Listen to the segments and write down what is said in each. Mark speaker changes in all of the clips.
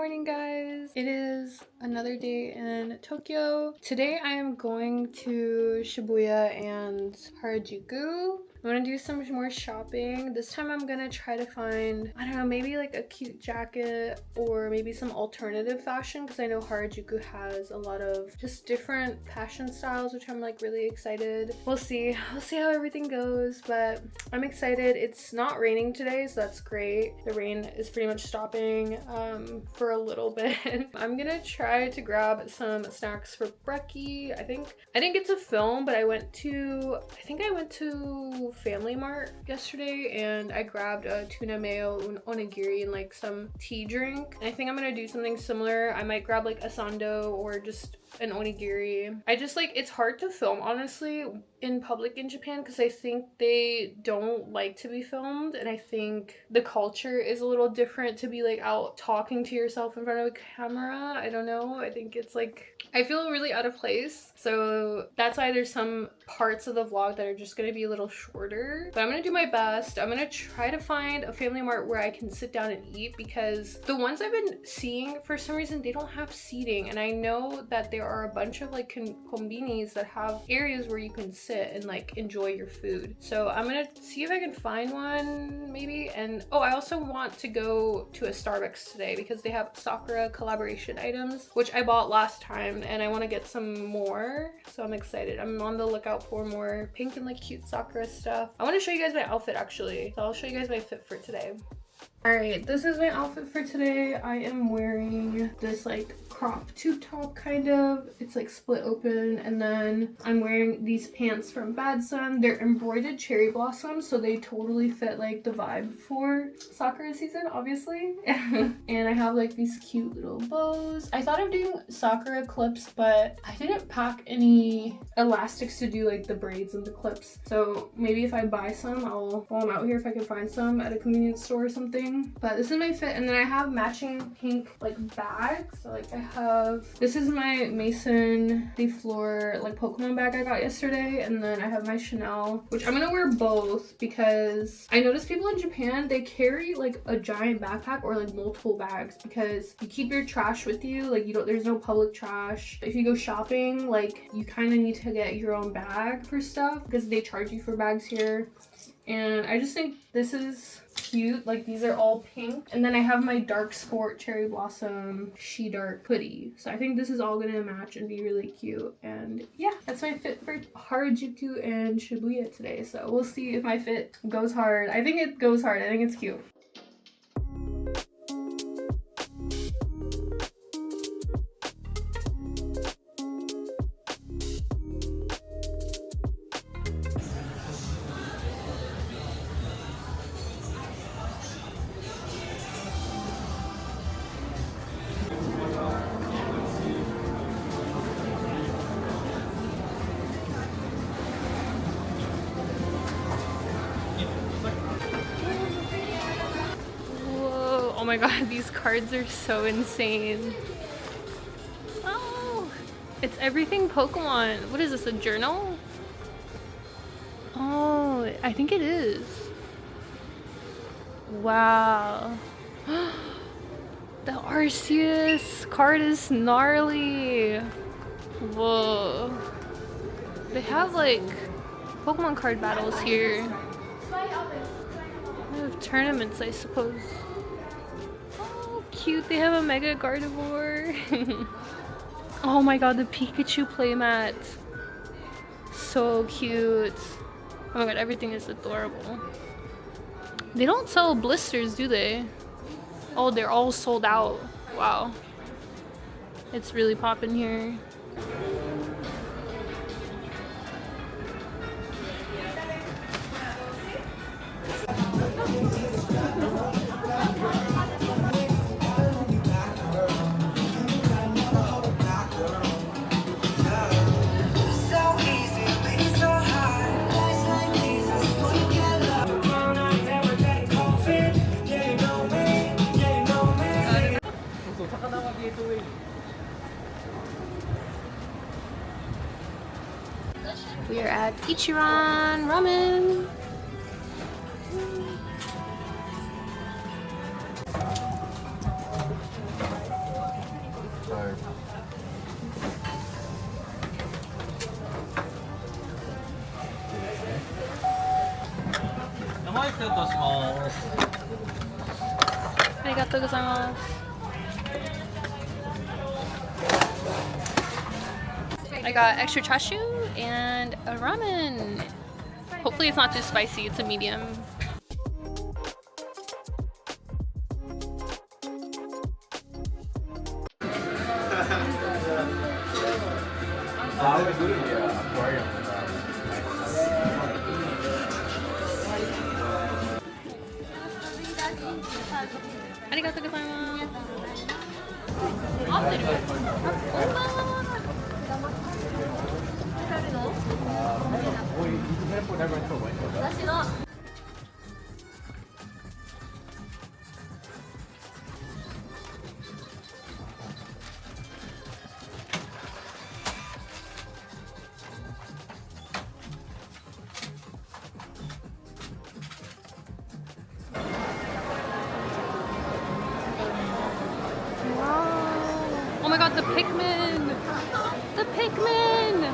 Speaker 1: morning, guys. It is another day in Tokyo. Today I am going to Shibuya and Harajuku. I'm gonna do some more shopping. This time I'm gonna try to find, I don't know, maybe like a cute jacket or maybe some alternative fashion, because I know Harajuku has a lot of just different fashion styles, which I'm like really excited. We'll see how everything goes, but I'm excited. It's not raining today, so that's great. The rain is pretty much stopping for a little bit. I'm gonna try to grab some snacks for brekkie. I didn't get to film, but I went to Family Mart yesterday and I grabbed a tuna mayo onigiri and like some tea drink. And I think I'm gonna do something similar. I might grab like a sando or just an onigiri. I just like, it's hard to film honestly in public in Japan because I think they don't like to be filmed, and I think the culture is a little different to be like out talking to yourself in front of a camera. I don't know, I think it's like, I feel really out of place, so that's why there's some parts of the vlog that are just gonna be a little shorter, but I'm gonna do my best. I'm gonna try to find a Family Mart where I can sit down and eat, because the ones I've been seeing for some reason they don't have seating, and I know that there are a bunch of like konbinis that have areas where you can sit and like enjoy your food. So I'm gonna see if I can find one maybe. And oh, I also want to go to a Starbucks today because they have Sakura collaboration items, which I bought last time, and I want to get some more, so I'm excited. I'm on the lookout for more pink and like cute Sakura stuff. I want to show you guys my outfit actually, so I'll show you guys my fit for today. Alright, this is my outfit for today. I am wearing this like crop tube top kind of. It's like split open, and then I'm wearing these pants from Bad Sun. They're embroidered cherry blossoms, so they totally fit like the vibe for Sakura season, obviously. And I have like these cute little bows. I thought of doing Sakura clips, but I didn't pack any elastics to do like the braids and the clips. So maybe if I buy some, while I'm out here, if I can find some at a convenience store or something. But this is my fit, and then I have matching pink like bags. So like this is my Mason de Fleur like Pokemon bag I got yesterday, and then I have my Chanel, which I'm gonna wear both because I notice people in Japan, they carry like a giant backpack or like multiple bags because you keep your trash with you. Like there's no public trash. If you go shopping, like you kind of need to get your own bag for stuff because they charge you for bags here. And I just think this is cute. Like these are all pink, and then I have my dark sport cherry blossom she dark hoodie, so I think this is all gonna match and be really cute. And yeah, that's my fit for Harajuku and Shibuya today, so we'll see if my fit goes hard. I think it goes hard. I think it's cute. Oh my god, these cards are so insane. Oh, it's everything Pokemon. What is this, a journal? Oh, I think it is. Wow. The Arceus card is gnarly. Whoa. They have like Pokemon card battles here. They have tournaments, I suppose. Cute, they have a Mega Gardevoir. Oh my god, the Pikachu playmat. So cute. Oh my god, everything is adorable. They don't sell blisters, do they? Oh, they're all sold out. Wow. It's really popping here. We are at Ichiran Ramen. Arigatou gozaimasu. I got extra chashu and a ramen. Hopefully it's not too spicy, it's a medium. Arigatou gozaimasu. Oh my god, the Pikmin! The Pikmin!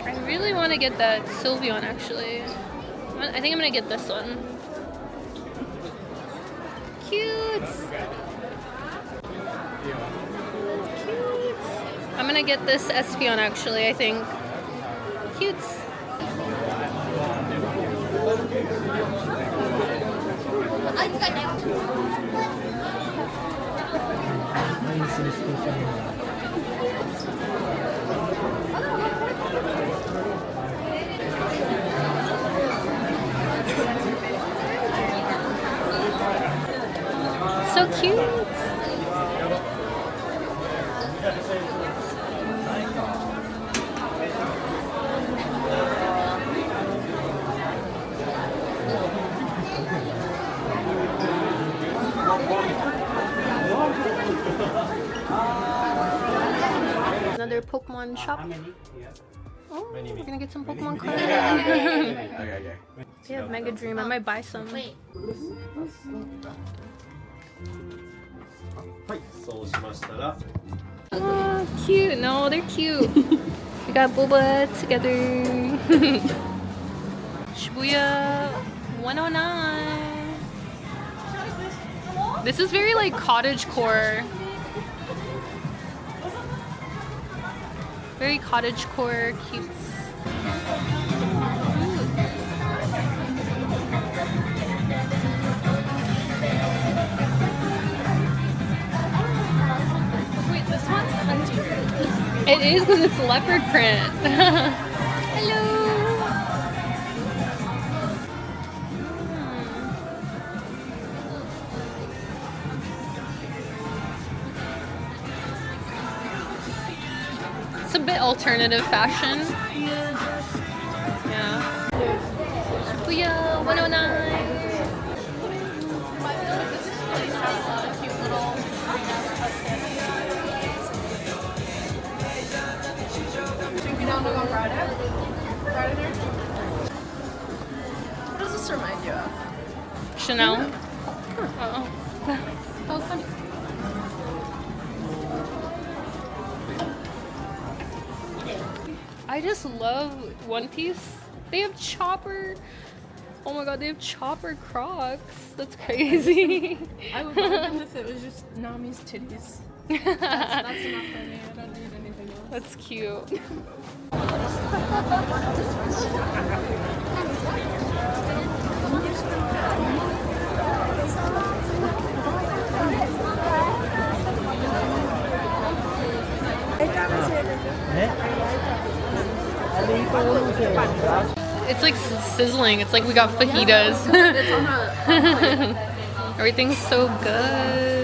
Speaker 1: I really want to get that Sylveon actually. I think I'm gonna get this one. Cute! Cute! I'm gonna get this Espeon actually, I think. Cute! So cute! Another Pokemon shop. Oh, we're gonna get some Pokemon cards. They have Mega Dream. I might buy some. Oh, cute. No, they're cute. We got Boba together. Shibuya 109. This is very like cottagecore. Very cottagecore, cute.
Speaker 2: Wait, this one's country.
Speaker 1: It is because it's leopard print. Hello. It's a bit alternative fashion. Yeah. Shibuya 109.
Speaker 2: What does this remind you of?
Speaker 1: Chanel.
Speaker 2: Oh, funny.
Speaker 1: I just love One Piece. They have Chopper. Oh my god, they have Chopper Crocs. That's crazy.
Speaker 2: I would buy them if it was just Nami's titties. That's enough for me. I don't need anything else.
Speaker 1: That's cute. It's like sizzling. It's like we got fajitas.
Speaker 2: It's on a plate.
Speaker 1: Everything's so good.